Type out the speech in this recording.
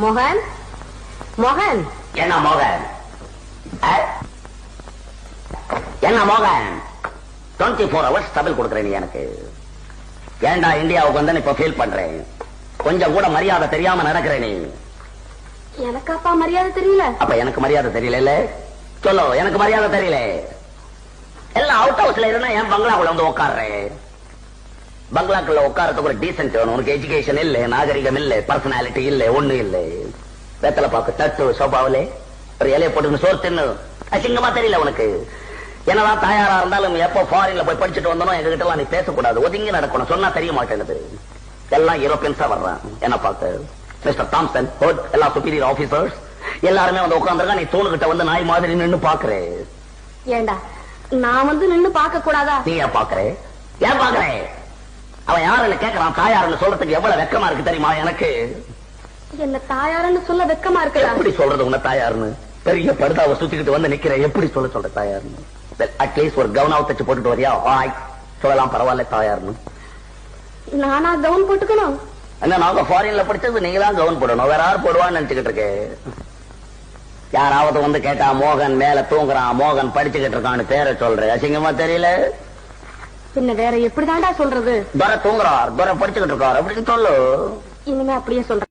மோகன், மோகன். என்ன மோகன்? என்ன மோகன்? 24 hours டபுள் கொடுக்குறேன் நீ எனக்கு. ஏண்டா இந்தியாவுக்கு வந்து இப்ப ஃபீல் பண்றேன். கொஞ்சம் கூட மரியாதை தெரியாம நடக்கிறேன் நீ. எனக்கு அப்பா மரியாதை தெரியல. அப்ப எனக்கு மரியாதை தெரியல. சொல்லு, எனக்கு மரியாதை தெரியல. எல்லாம் அவுட் ஹவுஸ்ல இருந்தா என் பங்களாக்குள்ள வந்து உட்கார்றேன். பங்களாக்குள்ள உட்காரத்துக்கு ஒரு டீசென்ட் வேணும். உனக்கு எஜுகேஷன் இல்ல, நாகரிகம் இல்ல, பர்சனாலிட்டி இல்ல, ஒண்ணு இல்ல. வெத்தலை பாக்கு தட்டு சோபாவிலே ஒரு இலையை போட்டு சோறு தின்னு அசிங்கமா தெரியல உனக்கு. என்னதான் தாயாரா இருந்தாலும் எப்போ ஃபாரின்ல போய் படிச்சுட்டு வந்தோம் எங்க கிட்ட எல்லாம் நீ பேசக்கூடாது, ஒதுங்கி நடக்கணும். சொன்னா தெரிய மாட்டேங்குது. எல்லாம் யூரோப்பியன்ஸா வர்றான். என்ன பார்த்து மிஸ்டர் தாம்சன், எல்லா சுப்பீரியர் ஆபீசர்ஸ் எல்லாருமே வந்து உட்காந்துருக்கா. நீ தூணுகிட்ட வந்து நாய் மாதிரி நின்னு பாக்குறேன். ஏண்டா நான் வந்து நின்னு பாக்க கூடாதா? நீ ஏன் பாக்குறேன்? ஏன் பாக்குறேன்? அவன் யாருன்னு கேட்கறான். தாயாருன்னு சொல்றதுக்கு எவ்வளவு வெக்கமா இருக்கு தெரியுமா எனக்கு? என்ன தாயாருன்னு சொல்ல வெக்கமா இருக்கு. எப்படி சொல்றது உன்ன தாயாருன்னு? பெரிய படுதாவை சுத்திக்கிட்டு வந்து நிக்கிறேன். எப்படி சொல்ற தாயாருன்னு? அட்லீஸ்ட் ஒரு கவுனாவை தச்சு போட்டுட்டு வரியா? சொல்லலாம், பரவாயில்ல தாயாருன்னு. நானா கவுன் போட்டுக்கணும்? என்ன நாங்க ஃபாரின்ல படிச்சது நீங்க தான் கவுன் போடணும். வேற யாரும் போடுவான்னு நினைச்சுக்கிட்டு இருக்கேன். யாராவது வந்து கேட்டா மோகன் மேல தூங்குறான், மோகன் படிச்சுக்கிட்டு இருக்கான்னு பேரை சொல்றேன். அசிங்கமா தெரியல? பின்ன வேற எப்படிதான்டா சொல்றது? துரை தூங்குறார், துரை படிச்சுக்கிட்டு இருக்கார் அப்படின்னு சொல்லு. இனிமே அப்படியே சொல்றேன்.